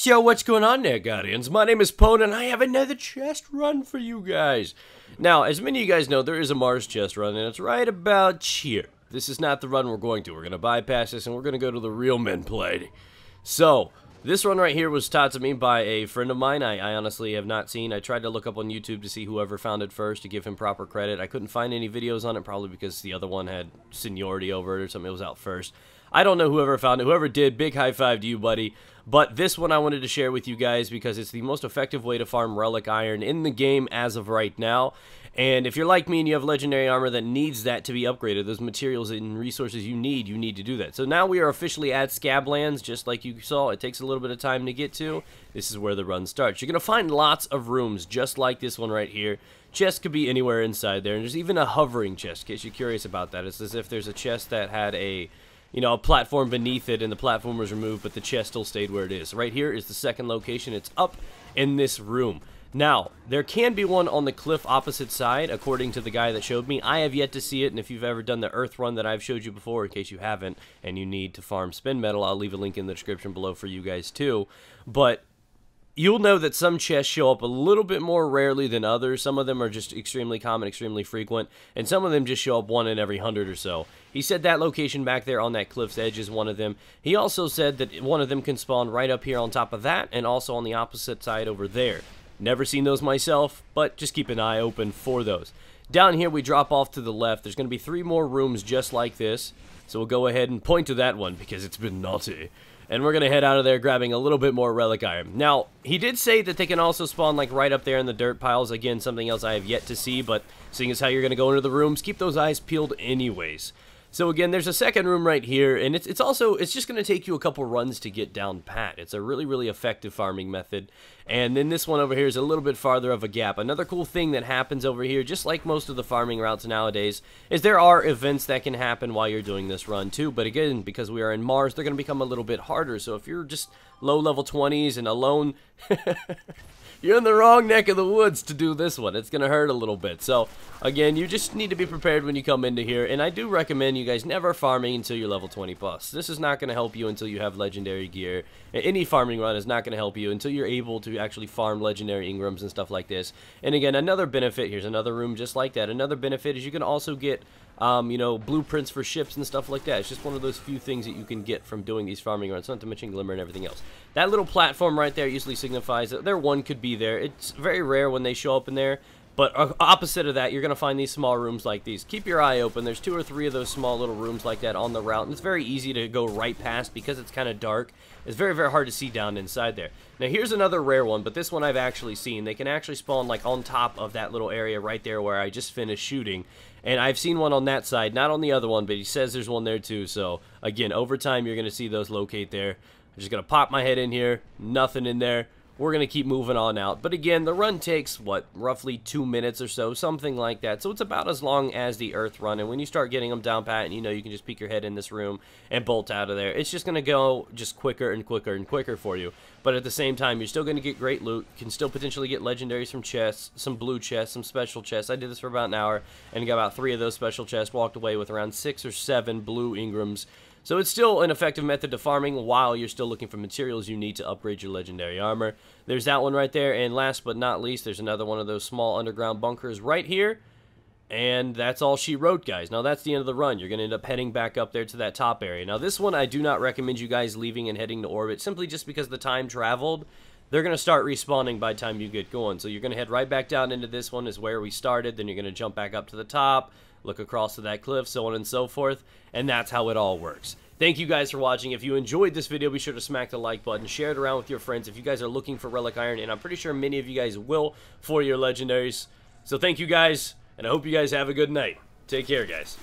So what's going on there, Guardians? My name is Pone, and I have another chest run for you guys. Now, as many of you guys know, there is a Mars chest run, and it's right about here. This is not the run we're going to. We're going to bypass this, and we're going to go to the real men play. So, this one right here was taught to me by a friend of mine I honestly have not seen. I tried to look up on YouTube to see whoever found it first to give him proper credit. I couldn't find any videos on it, probably because the other one had seniority over it or something. It was out first. I don't know whoever found it. Whoever did, big high five to you, buddy. But this one I wanted to share with you guys because it's the most effective way to farm relic iron in the game as of right now. And if you're like me and you have legendary armor that needs that to be upgraded, those materials and resources you need to do that. So now we are officially at Scablands, just like you saw. It takes a little bit of time to get to. This is where the run starts. You're going to find lots of rooms just like this one right here. Chests could be anywhere inside there, and there's even a hovering chest, in case you're curious about that. It's as if there's a chest that had a platform beneath it, and the platform was removed, but the chest still stayed where it is. Right here is the second location. It's up in this room. Now, there can be one on the cliff opposite side, according to the guy that showed me. I have yet to see it, and if you've ever done the Earth run that I've showed you before, in case you haven't, and you need to farm spin metal, I'll leave a link in the description below for you guys too. But you'll know that some chests show up a little bit more rarely than others. Some of them are just extremely common, extremely frequent, and some of them just show up one in every 100 or so. He said that location back there on that cliff's edge is one of them. He also said that one of them can spawn right up here on top of that, and also on the opposite side over there. Never seen those myself, but just keep an eye open for those. Down here we drop off to the left. There's going to be 3 more rooms just like this, so we'll go ahead and point to that one because it's been naughty. And we're going to head out of there grabbing a little bit more relic iron. Now, he did say that they can also spawn like right up there in the dirt piles. Again, something else I have yet to see, but seeing as how you're going to go into the rooms, keep those eyes peeled anyways. So again, there's a second room right here, and it's just going to take you a couple runs to get down pat. It's a really, really effective farming method. And then this one over here is a little bit farther of a gap. Another cool thing that happens over here, just like most of the farming routes nowadays, is there are events that can happen while you're doing this run too. But again, because we are in Mars, they're going to become a little bit harder. So if you're just low level 20s and alone, you're in the wrong neck of the woods to do this one. It's going to hurt a little bit. So, again, you just need to be prepared when you come into here. And I do recommend you guys never farming until you're level 20 plus. This is not going to help you until you have legendary gear. Any farming run is not going to help you until you're able to actually farm legendary Ingrams and stuff like this. And again, another benefit, here's another room just like that. Another benefit is you can also get blueprints for ships and stuff like that. It's just one of those few things that you can get from doing these farming runs, not to mention glimmer and everything else. That little platform right there usually signifies that one could be there. It's very rare when they show up in there, but opposite of that, you're going to find these small rooms like these. Keep your eye open. There's 2 or 3 of those small little rooms like that on the route, and it's very easy to go right past because it's kind of dark. It's very, very hard to see down inside there. Now, here's another rare one, but this one I've actually seen. They can actually spawn like on top of that little area right there where I just finished shooting. And I've seen one on that side, not on the other one, but he says there's one there too. So, again, over time, you're going to see those locate there. I'm just going to pop my head in here. Nothing in there. We're going to keep moving on out. But again, the run takes, what, roughly 2 minutes or so, something like that. So it's about as long as the Earth run. And when you start getting them down pat, and you can just peek your head in this room and bolt out of there, it's just going to go just quicker and quicker and quicker for you. But at the same time, you're still going to get great loot. You can still potentially get legendaries from chests, some blue chests, some special chests. I did this for about an hour and got about 3 of those special chests, walked away with around 6 or 7 blue Ingrams. So it's still an effective method to farming while you're still looking for materials you need to upgrade your legendary armor. There's that one right there, and last but not least, there's another one of those small underground bunkers right here. And that's all she wrote, guys. Now, that's the end of the run. You're going to end up heading back up there to that top area. Now, this one, I do not recommend you guys leaving and heading to orbit, simply just because the time traveled. They're going to start respawning by the time you get going. So you're going to head right back down into this one is where we started. Then you're going to jump back up to the top, look across to that cliff, so on and so forth. And that's how it all works. Thank you guys for watching. If you enjoyed this video, be sure to smack the like button, share it around with your friends if you guys are looking for relic iron, and I'm pretty sure many of you guys will for your legendaries. So thank you guys, and I hope you guys have a good night. Take care, guys.